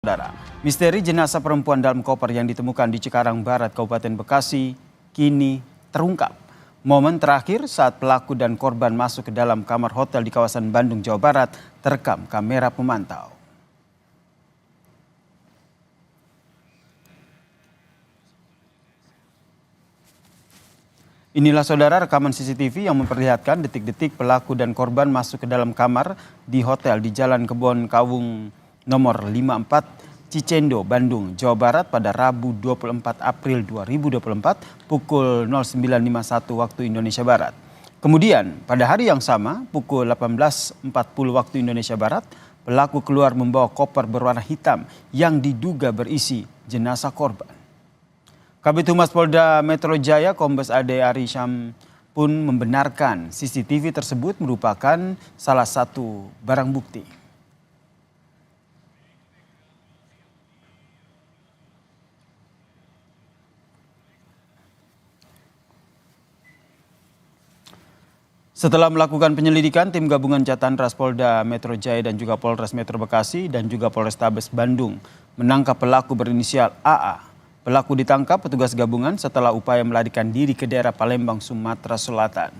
Saudara, misteri jenazah perempuan dalam koper yang ditemukan di Cikarang Barat, Kabupaten Bekasi, kini terungkap. Momen terakhir saat pelaku dan korban masuk ke dalam kamar hotel di kawasan Bandung, Jawa Barat, terekam kamera pemantau. Inilah saudara rekaman CCTV yang memperlihatkan detik-detik pelaku dan korban masuk ke dalam kamar di hotel di Jalan Kebon Kawung nomor 54 Cicendo, Bandung, Jawa Barat pada Rabu 24 April 2024 pukul 09.51 waktu Indonesia Barat. Kemudian pada hari yang sama pukul 18.40 waktu Indonesia Barat, pelaku keluar membawa koper berwarna hitam yang diduga berisi jenazah korban. Kabid Humas Polda Metro Jaya Kombes Ade Ari Syam pun membenarkan CCTV tersebut merupakan salah satu barang bukti. Setelah melakukan penyelidikan, tim gabungan Jatantras Polda Metro Jaya dan juga Polres Metro Bekasi dan juga Polrestabes Bandung menangkap pelaku berinisial AA. Pelaku ditangkap petugas gabungan setelah upaya melarikan diri ke daerah Palembang, Sumatera Selatan.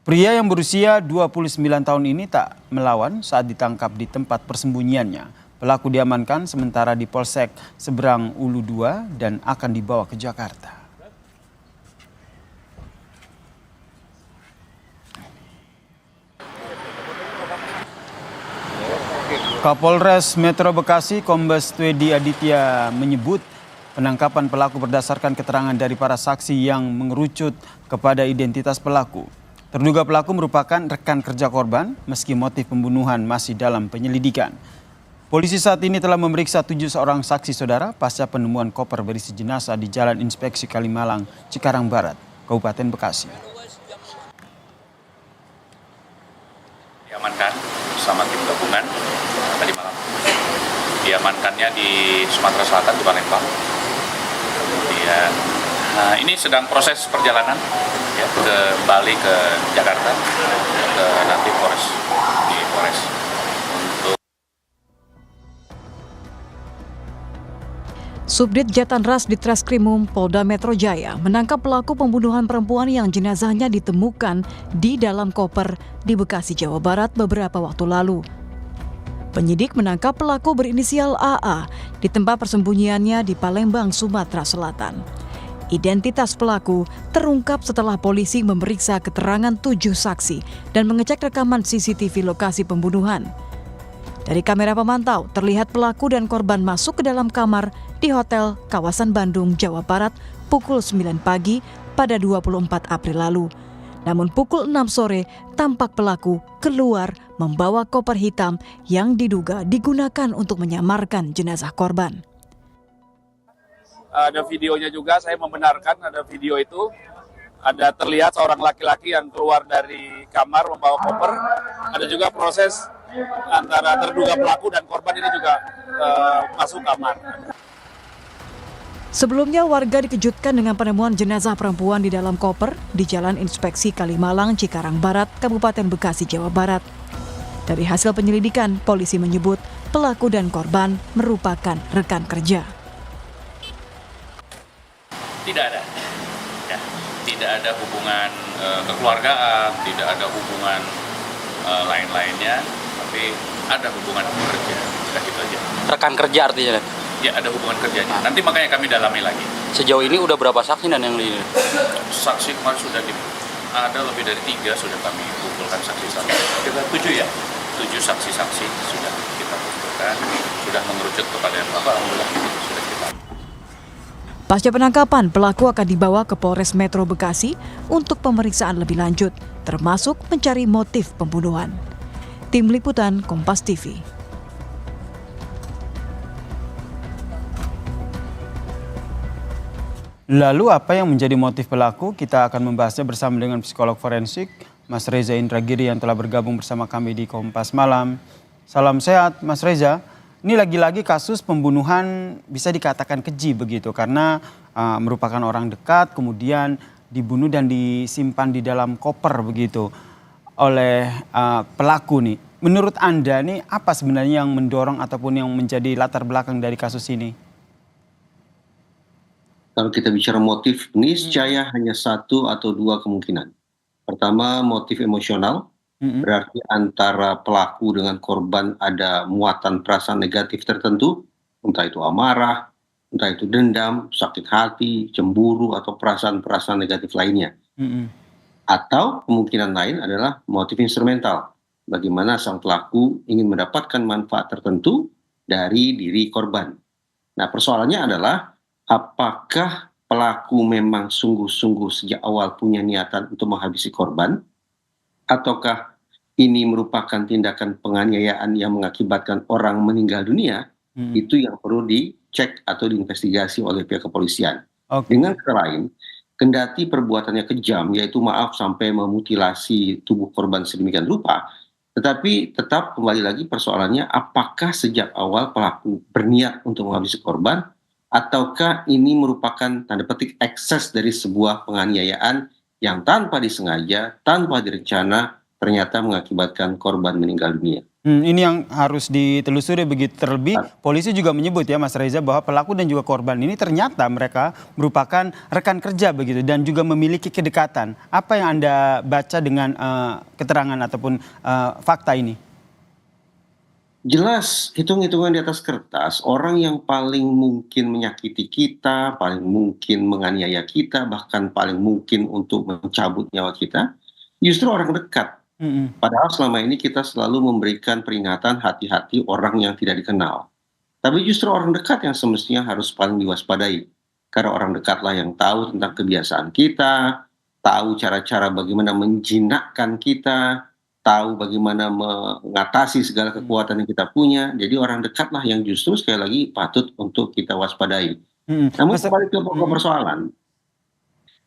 Pria yang berusia 29 tahun ini tak melawan saat ditangkap di tempat persembunyiannya. Pelaku diamankan sementara di Polsek Seberang Ulu 2 dan akan dibawa ke Jakarta. Kapolres Metro Bekasi Kombes Twedi Aditya menyebut penangkapan pelaku berdasarkan keterangan dari para saksi yang mengerucut kepada identitas pelaku. Terduga pelaku merupakan rekan kerja korban meski motif pembunuhan masih dalam penyelidikan. Polisi saat ini telah memeriksa 7 seorang saksi saudara pasca penemuan koper berisi jenazah di Jalan Inspeksi Kalimalang, Cikarang Barat, Kabupaten Bekasi. Diamankan bersama tim gabungan tadi malam. Diamankannya di Sumatera Selatan di Palembang. Kemudian ini sedang proses perjalanan ya, kembali ke Jakarta ke nanti Polres untuk Subdit Jatantras Ditreskrimum Polda Metro Jaya menangkap pelaku pembunuhan perempuan yang jenazahnya ditemukan di dalam koper di Bekasi, Jawa Barat beberapa waktu lalu. Penyidik menangkap pelaku berinisial AA di tempat persembunyiannya di Palembang, Sumatera Selatan. Identitas pelaku terungkap setelah polisi memeriksa keterangan 7 saksi dan mengecek rekaman CCTV lokasi pembunuhan. Dari kamera pemantau, terlihat pelaku dan korban masuk ke dalam kamar di hotel kawasan Bandung, Jawa Barat pukul 9 pagi pada 24 April lalu. Namun pukul 6 sore, tampak pelaku keluar membawa koper hitam yang diduga digunakan untuk menyamarkan jenazah korban. Ada videonya juga, saya membenarkan ada video itu. Ada terlihat seorang laki-laki yang keluar dari kamar membawa koper. Ada juga proses antara terduga pelaku dan korban ini juga masuk kamar. Sebelumnya warga dikejutkan dengan penemuan jenazah perempuan di dalam koper di Jalan Inspeksi Kalimalang, Cikarang Barat, Kabupaten Bekasi, Jawa Barat. Dari hasil penyelidikan, polisi menyebut pelaku dan korban merupakan rekan kerja. tidak ada, ya, tidak ada hubungan kekeluargaan, tidak ada hubungan lain-lainnya, tapi ada hubungan kerja, sudah gitu aja. Rekan kerja artinya? Ya, ada hubungan kerjanya. Nanti makanya kami dalami lagi. Sejauh ini udah berapa saksi dan yang lainnya? Saksi kemarin sudah ada lebih dari 3 sudah kami kumpulkan saksi-saksi. Kita 7 ya, 7 saksi-saksi sudah kita kumpulkan, sudah mengerucut kepada alhamdulillah sudah kita. Pasca penangkapan, pelaku akan dibawa ke Polres Metro Bekasi untuk pemeriksaan lebih lanjut, termasuk mencari motif pembunuhan. Tim Liputan Kompas TV. Lalu apa yang menjadi motif pelaku? Kita akan membahasnya bersama dengan psikolog forensik Mas Reza Indragiri yang telah bergabung bersama kami di Kompas Malam. Salam sehat Mas Reza. Ini lagi-lagi kasus pembunuhan bisa dikatakan keji begitu karena merupakan orang dekat kemudian dibunuh dan disimpan di dalam koper begitu oleh pelaku nih. Menurut Anda nih apa sebenarnya yang mendorong ataupun yang menjadi latar belakang dari kasus ini? Kalau kita bicara motif, niscaya hanya satu atau dua kemungkinan. Pertama, motif emosional, Mhm, berarti antara pelaku dengan korban ada muatan perasaan negatif tertentu, entah itu amarah, entah itu dendam, sakit hati, cemburu, atau perasaan-perasaan negatif lainnya. mhm, Atau kemungkinan lain adalah motif instrumental, bagaimana sang pelaku ingin mendapatkan manfaat tertentu dari diri korban. Nah, persoalannya adalah apakah pelaku memang sungguh-sungguh sejak awal punya niatan untuk menghabisi korban, ataukah ini merupakan tindakan penganiayaan yang mengakibatkan orang meninggal dunia? mhm. Itu yang perlu dicek atau diinvestigasi oleh pihak kepolisian. Oke. Dengan kata lain, kendati perbuatannya kejam, yaitu maaf sampai memutilasi tubuh korban sedemikian rupa, tetapi tetap kembali lagi persoalannya apakah sejak awal pelaku berniat untuk menghabisi korban, ataukah ini merupakan tanda petik ekses dari sebuah penganiayaan yang tanpa disengaja, tanpa direncana, ternyata mengakibatkan korban meninggal dunia. Ini yang harus ditelusuri begitu. Terlebih polisi juga menyebut ya Mas Reza bahwa pelaku dan juga korban ini ternyata mereka merupakan rekan kerja begitu dan juga memiliki kedekatan. Apa yang Anda baca dengan keterangan ataupun fakta ini? Jelas, hitung-hitungan di atas kertas, orang yang paling mungkin menyakiti kita, paling mungkin menganiaya kita, bahkan paling mungkin untuk mencabut nyawa kita, justru orang dekat. Mhm, Padahal selama ini kita selalu memberikan peringatan hati-hati orang yang tidak dikenal. Tapi justru orang dekat yang semestinya harus paling diwaspadai. Karena orang dekatlah yang tahu tentang kebiasaan kita, tahu cara-cara bagaimana menjinakkan kita, tahu bagaimana mengatasi segala kekuatan yang kita punya. Jadi orang dekatlah yang justru sekali lagi patut untuk kita waspadai. mhm. Namun Mas kembali ke pokok mhm, persoalan,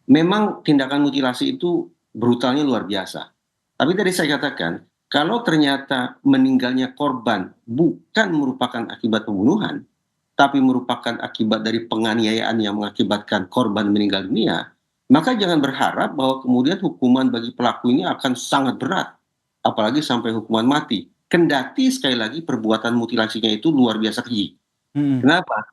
memang tindakan mutilasi itu brutalnya luar biasa. Tapi tadi saya katakan, kalau ternyata meninggalnya korban bukan merupakan akibat pembunuhan, tapi merupakan akibat dari penganiayaan yang mengakibatkan korban meninggal dunia, maka jangan berharap bahwa kemudian hukuman bagi pelaku ini akan sangat berat, apalagi sampai hukuman mati. Kendati sekali lagi perbuatan mutilasinya itu luar biasa keji. mhm. Kenapa?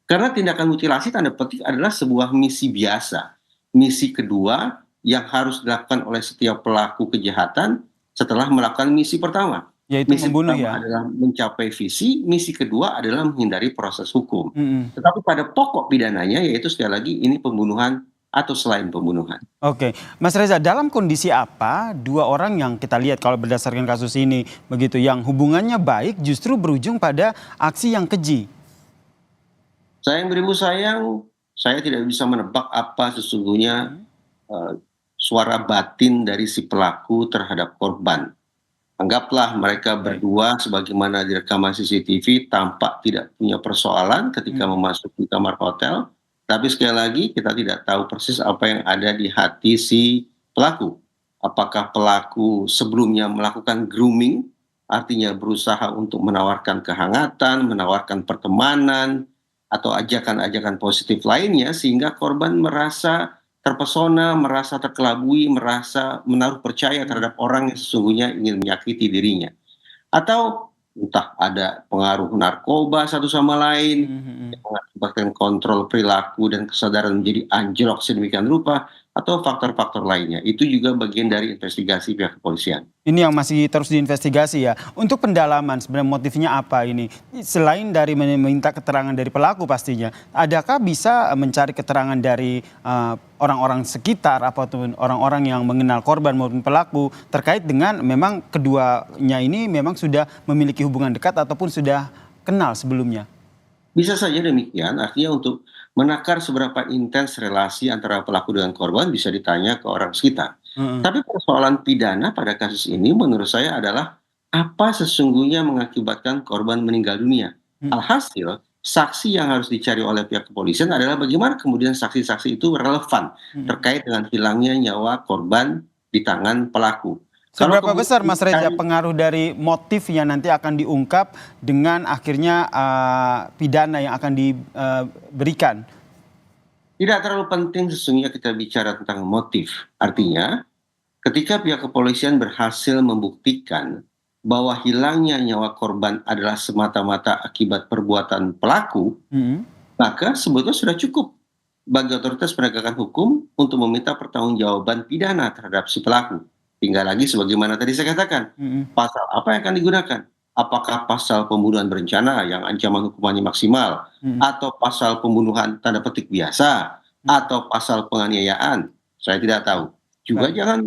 Karena tindakan mutilasi tanda petik adalah sebuah misi biasa. Misi kedua yang harus dilakukan oleh setiap pelaku kejahatan setelah melakukan misi pertama. Yaitu Misi membunuh pertama ya? adalah mencapai visi, misi kedua adalah menghindari proses hukum. Mhm. Tetapi pada pokok pidananya yaitu sekali lagi ini pembunuhan atau selain pembunuhan. Oke, Mas Reza, dalam kondisi apa dua orang yang kita lihat kalau berdasarkan kasus ini begitu yang hubungannya baik justru berujung pada aksi yang keji? Sayang beribu sayang, saya tidak bisa menebak apa sesungguhnya eh, suara batin dari si pelaku terhadap korban. Anggaplah mereka Baik. berdua sebagaimana di rekaman CCTV tampak tidak punya persoalan ketika Mhm, memasuki kamar hotel, tapi sekali lagi kita tidak tahu persis apa yang ada di hati si pelaku. Apakah pelaku sebelumnya melakukan grooming, artinya berusaha untuk menawarkan kehangatan, menawarkan pertemanan, atau ajakan-ajakan positif lainnya sehingga korban merasa terpesona, merasa terkelabui, merasa menaruh percaya mhm, terhadap orang yang sesungguhnya ingin menyakiti dirinya. Atau entah ada pengaruh narkoba satu sama lain, mhm, mhm. yang mengakibatkan kontrol perilaku dan kesadaran menjadi anjlok sedemikian rupa, atau faktor-faktor lainnya. Itu juga bagian dari investigasi pihak kepolisian. Ini yang masih terus diinvestigasi ya. Untuk pendalaman sebenarnya motifnya apa ini? Selain dari meminta keterangan dari pelaku pastinya, adakah bisa mencari keterangan dari orang-orang sekitar ataupun orang-orang yang mengenal korban maupun pelaku terkait dengan memang keduanya ini memang sudah memiliki hubungan dekat ataupun sudah kenal sebelumnya? Bisa saja demikian, artinya untuk menakar seberapa intens relasi antara pelaku dengan korban bisa ditanya ke orang sekitar. Heeh. Tapi persoalan pidana pada kasus ini menurut saya adalah apa sesungguhnya mengakibatkan korban meninggal dunia. Mhm, Alhasil, saksi yang harus dicari oleh pihak kepolisian adalah bagaimana kemudian saksi-saksi itu relevan mhm. terkait dengan hilangnya nyawa korban di tangan pelaku. Kalau Seberapa kemudian besar Mas Reza dicari pengaruh dari motif yang nanti akan diungkap dengan akhirnya pidana yang akan diberikan? tidak terlalu penting sesungguhnya kita bicara tentang motif. Artinya, ketika pihak kepolisian berhasil membuktikan bahwa hilangnya nyawa korban adalah semata-mata akibat perbuatan pelaku, maka sebetulnya sudah cukup bagi otoritas penegakan hukum untuk meminta pertanggungjawaban pidana terhadap si pelaku. Tinggal lagi sebagaimana tadi saya katakan, pasal apa yang akan digunakan? Apakah pasal pembunuhan berencana yang ancaman hukumannya maksimal, atau pasal pembunuhan tanda petik biasa, atau pasal penganiayaan? Saya tidak tahu. Juga jangan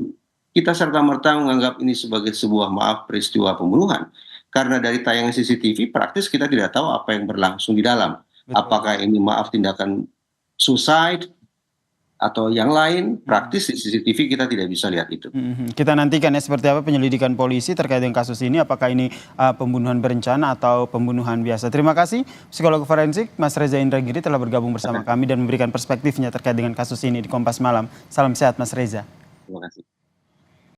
kita serta-merta menganggap ini sebagai sebuah peristiwa pembunuhan. Karena dari tayangan CCTV praktis kita tidak tahu apa yang berlangsung di dalam. Apakah ini tindakan suicide atau yang lain, praktis di CCTV kita tidak bisa lihat itu. Kita nantikan ya seperti apa penyelidikan polisi terkait dengan kasus ini, apakah ini pembunuhan berencana atau pembunuhan biasa. Terima kasih psikolog forensik Mas Reza Indragiri telah bergabung bersama kami dan memberikan perspektifnya terkait dengan kasus ini di Kompas Malam. Salam sehat Mas Reza. Terima kasih.